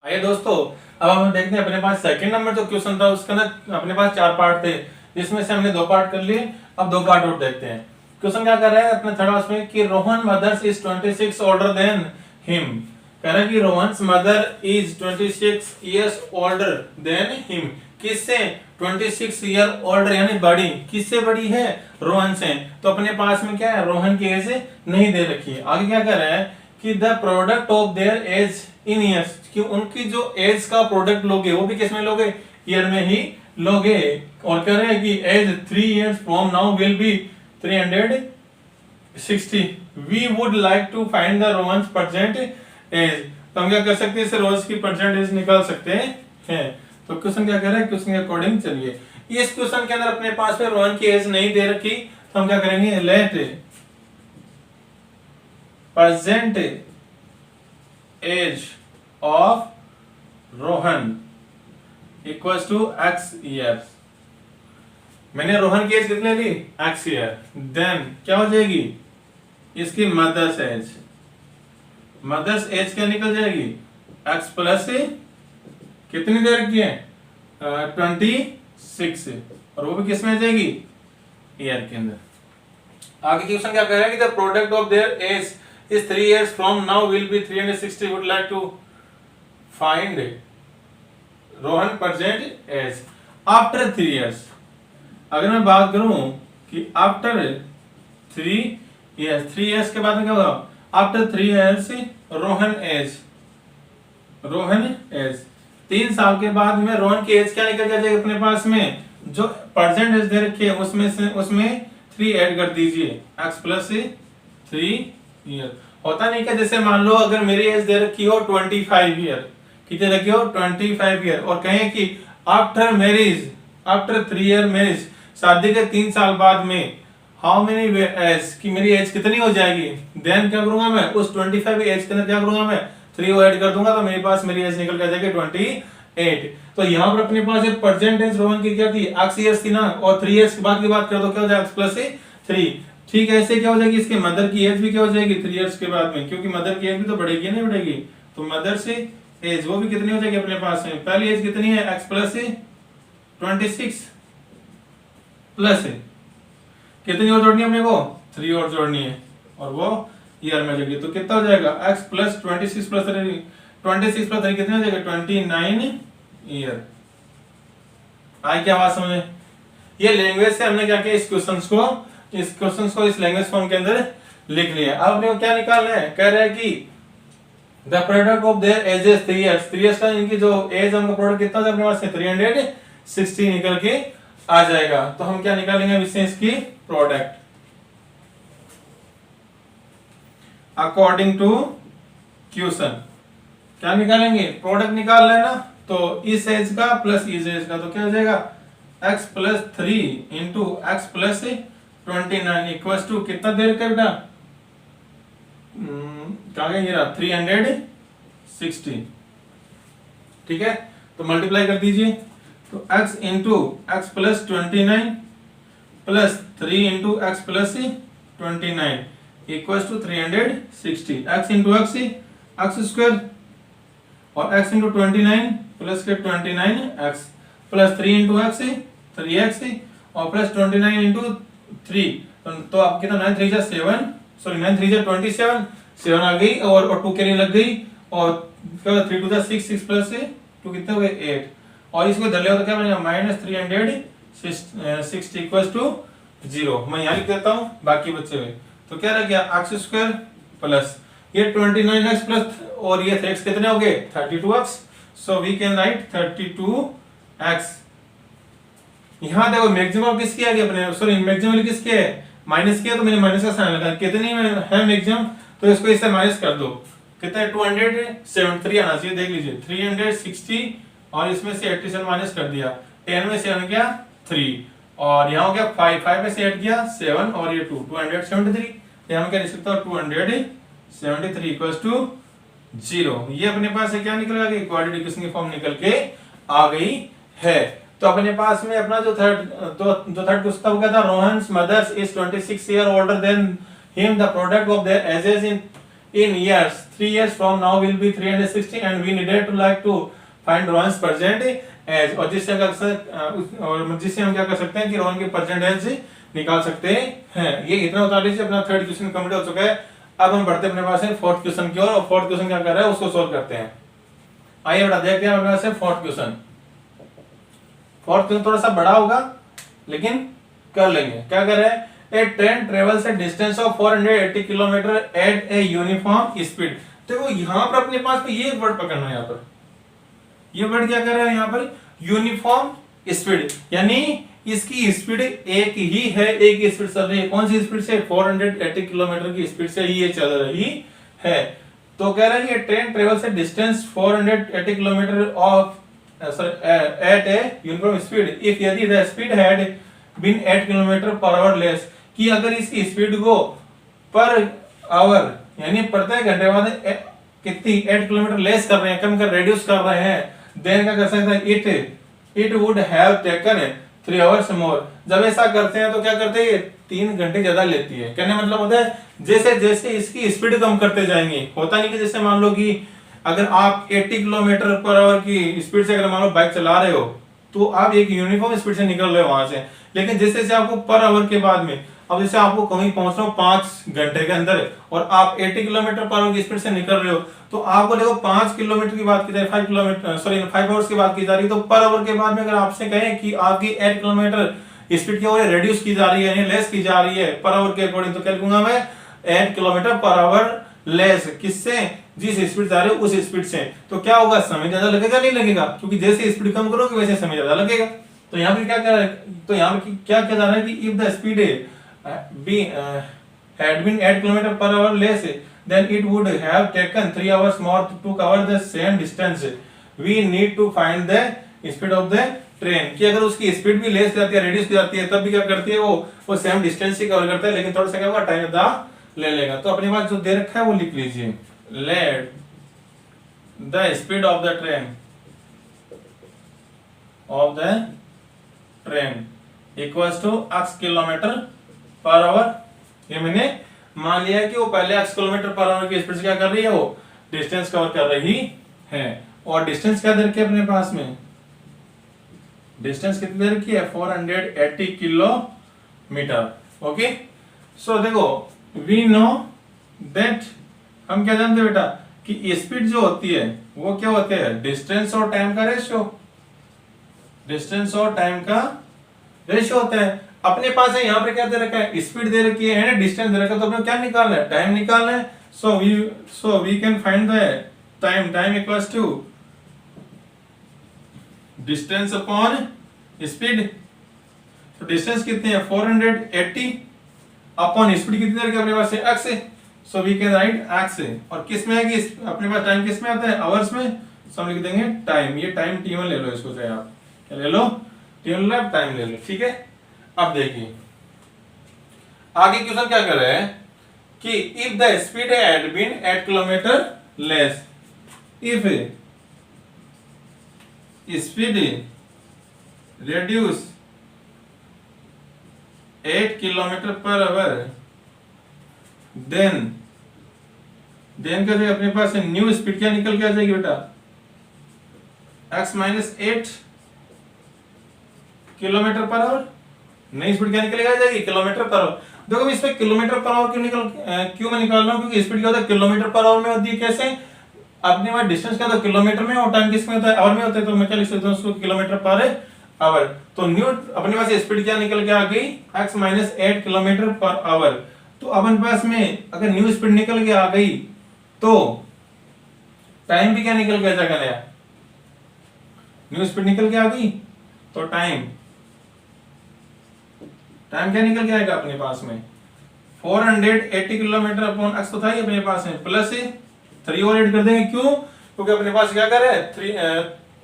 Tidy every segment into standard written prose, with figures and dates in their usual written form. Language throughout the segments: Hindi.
आइए दोस्तों, अब हम देखते हैं अपने पास सेकंड नंबर जो क्वेश्चन था उसके अंदर अपने पास 4 पार्ट थे, जिसमें से हमने 2 पार्ट कर लिए। अब 2 पार्ट और देखते हैं। क्वेश्चन क्या कर रहा है अपने थर्ड में कि Rohan mother's is 26 older than him. कह रहा है कि Rohan's mother is 26 years older than him. किससे? 26 ईयर ओल्डर यानी बड़ी। किससे बड़ी है? रोहन से। तो अपने पास में क्या है, रोहन की एज नहीं दे रखी है। आगे क्या कर रहा है कि the product of their age in years, कि उनकी जो एज का प्रोडक्ट लोगे वो भी किस में लोगे? ईयर में ही लोगे। और कह रहे हैं कि age 3 years from now will be 360। We would like to find the Rohan's present age. तो हम क्या कर सकते हैं, इसे रोज की प्रेजेंट एज निकाल सकते हैं। तो क्वेश्चन क्या कह रहा है, क्वेश्चन के अकॉर्डिंग चलिए। इस क्वेश्चन के अंदर अपने पास में रोहन की एज नहीं दे रखी, तो हम क्या करेंगे, let present age of Rohan equals to x years. मैंने रोहन की एज कितने ली? x year. देन क्या हो जाएगी इसकी मदर्स एज। मदर्स एज क्या निकल जाएगी? x प्लस कितनी दे रखी है? 26, और वो भी किस में आ जाएगी? ईयर के अंदर। आगे क्वेश्चन क्या कह रहा है कि the product of their age is 3 years from now will be 360. would like to find Rohan present age after 3 years। अगर मैं बात करूं कि after 3 years के बाद में क्या होगा? after 3 years रोहन एज 3 साल के बाद में रोहन की एज क्या निकल जाएगी अपने पास में? जो प्रेजेंट एज दे रखी है उसमें 3 ऐड कर दीजिए, x प्लस 3 ईयर। होता नहीं क्या, जैसे मान लो अगर मेरी एज दे रखी हो 25 ईयर, कितने रखी हो? 25 ईयर, और कहें कि after marriage, after 3 year marriage, शादी के 3 साल बाद में हाउ मेनी एज, कि मेरी एज कितनी हो जाएगी? देन क्या करूंगा मैं, उस 25 एज के अंदर क्या करूंगा मैं? 3 ऐड कर दूंगा, तो मेरे पास मेरी एज निकल के आ जाएगी 28। तो यहाँ पर अपने पास एक प्रेजेंट एज रोहन की क्या थी? x ईयर्स थी ना, और 3 ईयर्स के बाद की बात कर दो, क्या हो जाएगा? x plus 3। ठीक है, ऐसे क्या हो जाएगी, इसके मदर की एज भी क्या हो जाएगी 3 इयर्स के बाद में, क्योंकि मदर की एज भी तो बढ़ेगी नहीं बढ़ेगी। तो मदर से एज वो भी कितनी हो जाएगी अपने पास में? पहली एज कितनी है? x प्लस 26 प्लस कितनी और जोड़नी है अपने को? 3 और जोड़नी है, और वो ईयर में जाएगी। तो कितना हो जाएगा? x प्लस 26 प्लस 26 प्लस 3 कितनी हो जाएगा? 29 ईयर। आई क्या बात समझे? ये लैंग्वेज से हमने क्या किया, इस क्वेश्चन को इस लैंग्वेज फॉर्म के अंदर लिख लिया। अब अपने को क्या निकालना है? कह रहा है कि the product of their edges 3 years. 3 years का इनकी जो एज हमका प्रोडक्ट कितना था अपने पास से? 360 निकल के आ जाएगा। तो हम क्या निकालेंगे अब इससे? इसकी प्रोडक्ट अकॉर्डिंग टू क्वेश्चन। क्या निकालेंगे? प्रोडक्ट निकाल लेना। तो इस एज का प्लस इस एज का, तो क्या हो जाएगा? x plus 3 into X plus 29 equals to कितना दे रखा है बेटा? कहा गया ये रहा 360। ठीक है, तो मल्टीप्लाई कर दीजिए। तो x into X plus 29 plus 3 into X plus 29 equals to 360। x into X square, और x इंटू 29 प्लस के 29x plus 3 into x 3x, और प्लस 29 इंटू 3। तो आप कितना 9 3 7, सॉरी 9 3 27, 7 आ गई, और 2 के लिए लग गई, और 3 2 6, 6 प्लस 2 कितने हो गए? 8। और इसको इधर ले आओ तो क्या बनेगा? Minus 360 equals to 0। मैं यहाँ लिख देता हूँ, बाकी बच्चे हुए। तो क्या रह गया? x स्क्वायर प्लस ये 29x प्लस, और ये x कितने हो गए? 32x। So we can write 32x। यहाँ देखो मैक्सिमम किसकी आ गई अपने, सॉरी मैक्सिमम किसके है? माइनस किया, तो मैंने माइनस का साइन लगा। कितनी में है मैक्सिमम? तो इसको इससे माइनस कर दो, कितना है? 273 आना चाहिए। देख लीजिए 360, और इसमें से 87 माइनस कर दिया। 10 में से 7 गया 3, और यहाँ हो गया 5 में से 8 गया 7, और ये 273। यहाँ क्या लिख सकता हूँ? 273 इक्वल्स टू 0। ये अपने पास है क्या निकल आ गई? क्वाड्रेटिक इक्वेशन की फॉर्म निकल के आ गई है। तो अपने पास में अपना जो थर्ड क्वेश्चन था वो क्या था? Rohan's mother's is 26 year older than him. The product of their ages in in years, 3 years from now will be 360 and we needed to like to find Rohan's present age, और जिससे हम क्या कर सकते हैं कि रोहन के present age निकाल सकते हैं। ये इतना बता दीजिए, अपना थर्ड क्वेश्चन कंप्लीट हो चुका है। अब हम बढ़ते अपने पास है फोर्थ क्वेश्चन की ओर, और फोर्थ क्वेश्चन क्या कर रहा है उसको सोल्व करते हैं। आइए बेटा देखते हैं अपने पास है फोर्थ क्वेश्चन। फोर्थ क्वेश्चन थोड़ा सा बड़ा होगा लेकिन कर लेंगे। क्या कर रहे हैं, a train travels a distance of 480 kilometre at a uniform speed. देखो यहाँ पर अपने पास ये वर्ड पकड़ना है, यहाँ पर ये वर्ड क्या कर रहा है, यहाँ पर यूनिफॉर्म स्पीड, यानी इसकी स्पीड एक ही है, एक ही स्पीड चल रही है। कौन सी स्पीड से, 480 किलोमीटर की स्पीड से ये चल रही है। तो कह रहा है कि train travels a distance 480 kilometre of at a uniform speed if यदि the speed had been 8 kilometre per hour less, कि अगर इसकी स्पीड को पर आवर यानी प्रत्येक घंटे बाद कितनी 8 किलोमीटर लेस कर रहे हैं, कम कर रिड्यूस कर रहे हैं, देन क्या कर सकते हैं, it would have taken 3 hours मोर। जब ऐसा करते हैं तो क्या करते हैं, 3 घंटे ज्यादा लेती है। कहने मतलब होता है जैसे जैसे इसकी स्पीड कम करते जाएंगे, होता नहीं कि जैसे मान लो कि अगर आप 80 किलोमीटर पर आवर की स्पीड से अगर मान लो बाइक चला रहे हो तो आप एक यूनिफॉर्म स्पीड से निकल रहे हो वहां से, लेकिन जैसे जैसे आपको पर आवर के बाद में, अब जैसे आपको कहीं पहुंचना हो 5 घंटे के अंदर और आप 80 किलोमीटर पर आवर की स्पीड से निकल रहे हो, तो आपको देखो 5 किलोमीटर की बात की जाए, 5 किलोमीटर 5 आवर्स की बात की जा रही है, तो पर आवर के बाद में अगर आपसे कहें कि आपकी 8 किलोमीटर स्पीड की ओर रिड्यूस की जा रही है, लेस की जा रही है पर आवर के अकॉर्डिंग, तो क्या लिखूंगा मैं 8 किलोमीटर पर आवर लेस, किससे, जिस स्पीड जा रहे हो उस स्पीड से। तो क्या होगा, समय ज्यादा लगेगा नहीं लगेगा, क्योंकि जैसे स्पीड कम करोगे वैसे समय ज्यादा लगेगा। तो यहाँ पे क्या कर रहा है, तो यहाँ पे क्या कह जा रहा है कि if the speed had been 8 km per hour less, then it would have taken 3 hours more to cover the same distance. We need to find the speed of the train, कि अगर उसकी स्पीड भी लेस जाती है, रिड्यूस जाती है, तब भी क्या करती है वो सेम डिस्टेंस ही कवर करता है, लेकिन थोड़ा सा क्या होगा, टाइम ज्यादा ले लेगा। तो अपने पास जो दे रखा है वो लिख लीजिए, let the speed of the train equals to x kilometre per hour. ये मैंने मान लिया है कि वो पहले x किलोमीटर पर आवर की स्पीड से क्या कर रही है, वो डिस्टेंस कवर कर रही है। और डिस्टेंस क्या दे रखी है अपने पास में, डिस्टेंस कितनी दे रखी है, 480 किलोमीटर। ओके, सो देखो वी नो दैट, हम क्या जानते हैं बेटा कि स्पीड जो होती है वो क्या होती है, डिस्टेंस और टाइम का रेशियो, डिस्टेंस और टाइम का रेशियो होता है। अपने पास है यहाँ पे क्या दे रखा है, स्पीड दे रखी है, डिस्टेंस दे रखा है, तो अपने क्या निकालना है, टाइम निकालना है। So we can find the time equals to distance upon speed. तो डिस्टेंस कितनी है 480 अपॉन स्पीड कितनी दे रखी है अपने पास है x। So we can write x, और किस में है कि अपने पास टाइम किस में आता है, आवर्स में, सो हम लिख देंगे टाइम। ये टाइम t1 ले लो, इसको चाहे आप क्या ले लो, t1 ले लो, टाइम ले लो, ठीक है। अब देखिए आगे क्वेश्चन क्या कर रहे हैं कि if the speed had been 8 kilometre less, if speed reduce 8 kilometre per hour, then क्या जाएगा अपने पास है, न्यू स्पीड क्या निकल के आ जाएगी बेटा, x minus 8 kilometre per our. नई स्पीड क्या निकलेगा, आ जाएगी किलोमीटर पर आवर। देखो इसमें किलोमीटर पर आवर क्यों मैं निकाल रहा हूँ, क्योंकि स्पीड क्या होता है किलोमीटर पर आवर में होती है। कैसे, अपने पास डिस्टेंस क्या होता है किलोमीटर में, और टाइम किस में होता है, आवर में होता है, तो मैं क्या लिख सकता हूँ उसको किलोमीटर पर आवर। तो न्यू अपने पास स्पीड क्या निकल के आ गई, x minus 8 kilometre per our. तो अपने पास में अगर न्यू स्पीड निकल के आ गई तो टाइम भी क्या निकल के आ जाएगा, न्यू स्पीड निकल के आ गई तो टाइम क्या निकल के आएगा अपने पास में, 480 किलोमीटर अपॉन x तो था ही अपने पास में, प्लस 3 और ऐड कर देंगे। क्यों, क्योंकि अपने पास क्या कर रहे हैं 3,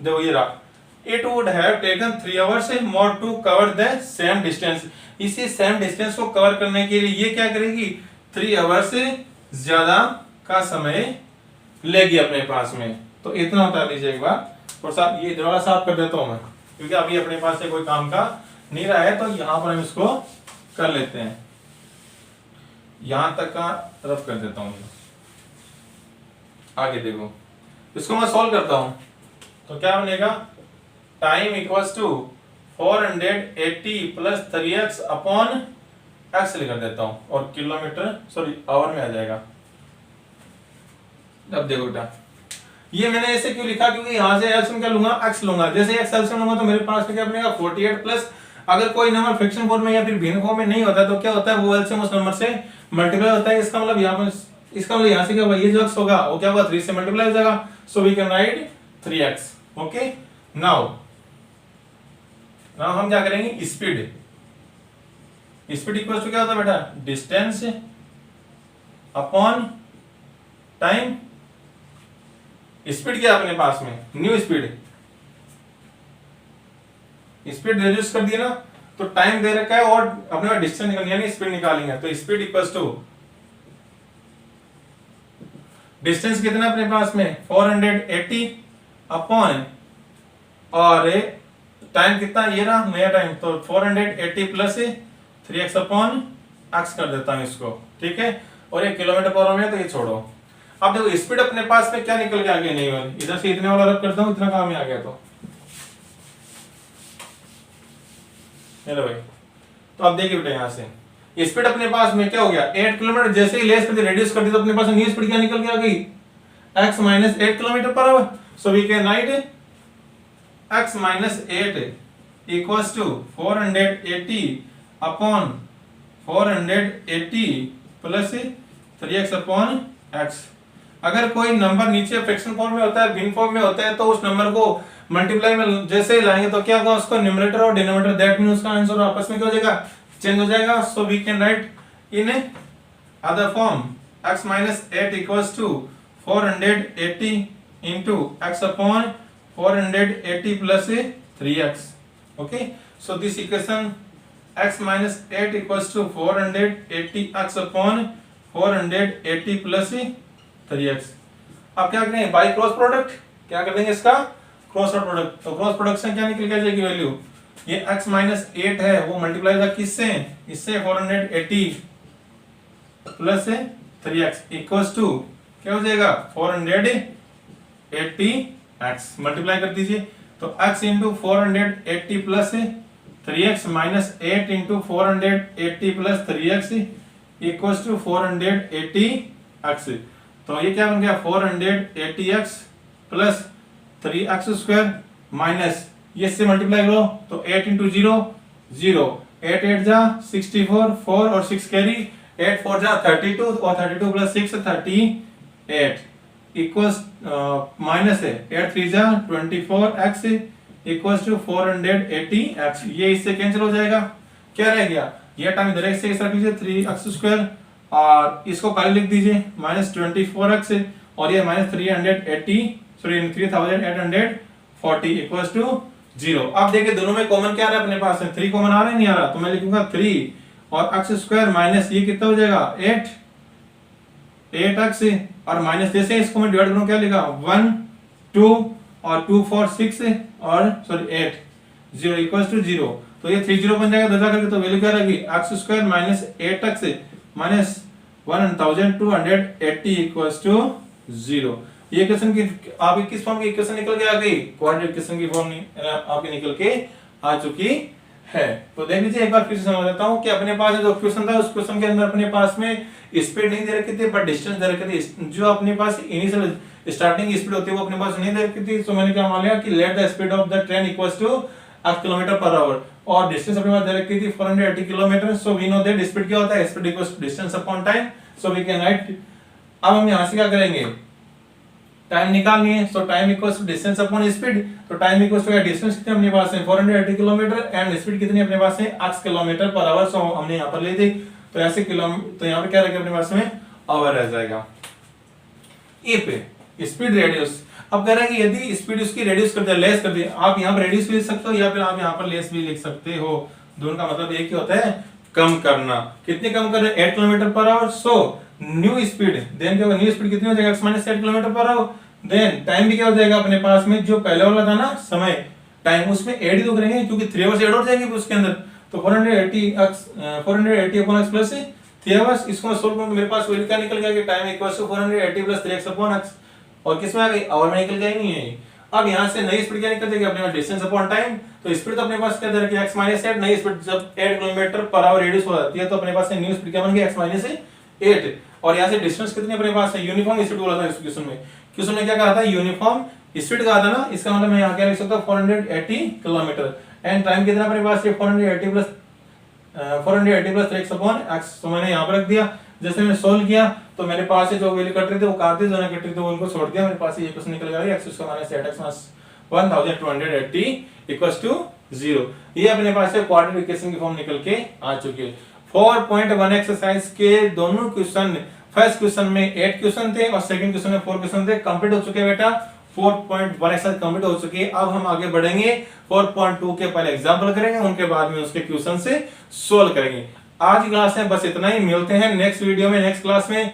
देखो ये रहा, it would have taken 3 hours more to cover the same distance. इसी सेम डिस्टेंस को कवर करने के लिए ये क्या करेगी, 3 आवर्स ज्यादा का समय लेगी अपने पास में। तो इतना बता लीजिए एक बार, और साथ ये दोबारा साफ कर देता हूं मैं, क्योंकि अभी अपने पास से कोई काम का नहीं रहा है, तो यहां पर हम इसको कर लेते हैं, यहां तक का रफ कर देता हूं। आगे देखो, इसको मैं सॉल्व करता हूं तो क्या बनेगा, time equals to 480 plus 3x upon x लिख देता हूं और किलोमीटर सॉरी आवर में आ जाएगा। अब देखो बेटा, ये मैंने ऐसे क्यों लिखा, क्योंकि यहां से एलसीएम क्या लूंगा, एक्स लूंगा। जैसे एक्स एलसीएम लूंगा तो मेरे पास में क्या बनेगा 48 प्लस, अगर कोई नंबर फ्रैक्शन फॉर्म में या फिर भिन्न फॉर्म में नहीं होता तो क्या होता है, वो एलसीएम उस नंबर से मल्टीप्लाई होता है। इसका मतलब यहाँ पर, इसका मतलब यहाँ से क्या होगा, ये जो एक्स होगा वो क्या होगा 3 से मल्टीप्लाई हो जाएगा। So we can write 3x। Okay, now हम क्या करेंगे, स्पीड। स्पीड इक्वल टू क्या होता है बेटा, डिस्टेंस अपॉन टाइम। स्पीड क्या अपने पास में, न्यू स्पीड, स्पीड रिड्यूस कर दिया ना, तो टाइम दे रखा है और अपने पास डिस्टेंस निकालनी यानी स्पीड निकालेंगे। तो स्पीड इक्वल्स टू डिस्टेंस कितना अपने पास में 480 अपॉन और टाइम कितना ये रहा नया टाइम, तो 480 प्लस 3x अपॉन x कर देता हूं इसको, ठीक है। और ये किलोमीटर पर आवर में, तो ये छोड़ो। अब देखो स्पीड अपने पास में क्या निकल के आ गया, नहीं वाली, इधर से इतने वाला रब करता हूं, इतना काम में आ गया। तो चलो भाई, तो अब देखिए बेटा यहां से स्पीड अपने पास में क्या हो गया 8 किलोमीटर, जैसे ही लेस कर दी रेड्यूस कर दी तो अपने पास न्यू स्पीड क्या निकल के आ गई, x minus 8 kilometre per hour. So we can write x minus 8 equals to 480 upon 480 plus 3x upon x। अगर कोई नंबर नीचे फ्रैक्शन फॉर्म में होता है, भिन्न फॉर्म में होता है, तो उस नंबर को मल्टीप्लाई में जैसे ही लाएंगे तो क्या होगा, उसका न्यूमरेटर और डिनोमिनेटर दैट मीन उसका आंसर आपस में क्या हो जाएगा, चेंज हो जाएगा। So we can write in other form x minus 8 equals to 480 into x upon 480 plus 3x. Okay, so this equation x minus 8 equals to 480 x upon 480 plus 3x. अब क्या करेंगे, बाई क्रॉस प्रोडक्ट, क्या कर देंगे इसका क्रॉस प्रोडक्ट। तो क्रॉस प्रोडक्ट से क्या निकल के आ जाएगी वैल्यू, ये x माइनस 8 है वो मल्टीप्लाई होगा किससे, इससे 480 प्लस 3x इक्वल्स टू क्या हो जाएगा 480x। मल्टीप्लाई कर दीजिए तो x into 480 plus 3x minus 8 into 480 plus 3x equals to 480x। तो ये क्या बन गया 480x plus 3x square minus ये से मल्टीप्लाई करो तो 8 इंटू 0 0, 8 8 जा 64, 4 और 6 कैरी, 8 4 जा 32 और 32 प्लस 6 38 इक्वल्स माइनस है 8 3 जा 24x इक्वल्स टू 480x। ये इससे कैंसिल हो जाएगा, क्या रह गया ये टाइम इधर से इस रख लीजिए 3x स्क्वायर और इसको पहले लिख दीजिए माइनस 24x और ये माइनस 3840 इक्वल्स टू 0। अब देखिए दोनों में कॉमन क्या आ रहा है अपने पास में 3 कॉमन आ रहा है नहीं आ रहा, तो मैं लिखूंगा 3 और x स्क्वायर माइनस ये कितना हो जाएगा 8x और माइनस जैसे इसको मैं डिवाइड करूं क्या लिखा 1 2 और 2 4 6 और सॉरी 8 0 इक्वल्स टू 0। तो ये 3 0 बन जाएगा दो जाकर के, तो वैल्यू क्या रहेगी x square minus 8x minus 1280 equals to 0। ये इक्वेशन की आपकी किस फॉर्म की इक्वेशन निकल के आ गई, क्वाड्रेटिक इक्वेशन की फॉर्म आपकी निकल के आ चुकी है। तो देख लीजिए एक बार फिर से समझ लेता हूं कि अपने पास जो क्वेश्चन था उस क्वेश्चन के अंदर अपने पास में स्पीड नहीं दे रखी थी बट डिस्टेंस दे रखी थी। जो अपने पास इनिशियल स्टार्टिंग स्पीड होती है वो अपने पास नहीं दे रखी थी, तो मैंने क्या मान लिया कि let the speed of the train equals to 8 kilometre per hour और डिस्टेंस अपने पास दे रखी थी 480 kilometre. So we know that speed क्या होता है, speed equals to distance upon time. So we can write, अब हम यहां से क्या करेंगे टाइम निकालनी है। So time equals to distance upon speed, तो टाइम इक्वल्स टू डिस्टेंस कितने अपने पास है 480 किलोमीटर एंड स्पीड कितनी अपने पास है 8 किलोमीटर पर आवर। सो हमने यहां पर ली थी तो यहां से तो यहां पे क्या रखें अपने पास में आवर रह जाएगा। ए पे स्पीड रेडियस, अब कह रहा है कि यदि स्पीड उसकी रेड्यूस कर दे लेस कर दे, आप यहां पर रेड्यूस भी लिख सकते हो या फिर आप यहां पर लेस भी लिख सकते हो, दोनों का मतलब एक ही होता है कम करना। कितनी कम कर रहे हैं 8 kilometre per hour. So new speed then क्या होगा, न्यू स्पीड कितनी हो जाएगा x minus 8 kilometre per hour. Then time भी क्या हो जाएगा अपने पास में जो पहले वाला था ना समय टाइम उसमें ऐड ही तो करेंगे क्योंकि 3 आवर्स ऐड हो जाएंगे उसके अंदर। तो 480 अपॉन x प्लस 3 आवर्स, इसको सोल्व करूं तो मेरे पास वैल्यू क्या निकल गया कि time equals to 480 plus 3x upon x। और किस में आ गई, आवर में निकल गई नहीं है। अब यहाँ से नई स्पीड क्या निकल जाएगी अपने पास, डिस्टेंस अपॉन टाइम। तो स्पीड तो अपने पास क्या दे रखी है, x माइनस 8। नई स्पीड जब 8 किलोमीटर पर आवर रेडियस हो जाती है तो अपने पास न्यू स्पीड क्या बन गई, x माइनस 8। और यहाँ से डिस्टेंस कितनी अपने पास है, यूनिफॉर्म स्पीड बोला था इस क्वेश्चन में। क्वेश्चन में क्या कहा था, यूनिफॉर्म स्पीड कहा था ना, इसका मतलब मैं यहाँ क्या लिख सकता हूँ 480 किलोमीटर। एंड टाइम कितना अपने पास है 480 प्लस 3x अपॉन x। तो मैंने यहाँ पर रख दिया। जैसे मैंने सोल्व किया तो मेरे पास से जो वैल्यू कट रही थी वो काट दी, जो नहीं कट रही थी वो उनको छोड़ दिया। मेरे पास ये क्वेश्चन निकल गया x minus 8x minus 1280 equals to 0। ये अपने पास से क्वाड्रेटिक इक्वेशन की फॉर्म निकल के आ चुकी है। 4.1 एक्सरसाइज के दोनों क्वेश्चन, फर्स्ट क्वेश्चन में 8 क्वेश्चन थे और सेकंड क्वेश्चन में 4 क्वेश्चन थे, कंप्लीट हो चुके हैं बेटा। 4.1 एक्सरसाइज कंप्लीट हो चुकी है। अब हम आगे बढ़ेंगे 4.2 के पहले एग्जांपल करेंगे, उनके बाद में उसके क्वेश्चन से सोल्व करेंगे। आज की क्लास में बस इतना ही, मिलते हैं नेक्स्ट वीडियो में, नेक्स्ट क्लास में।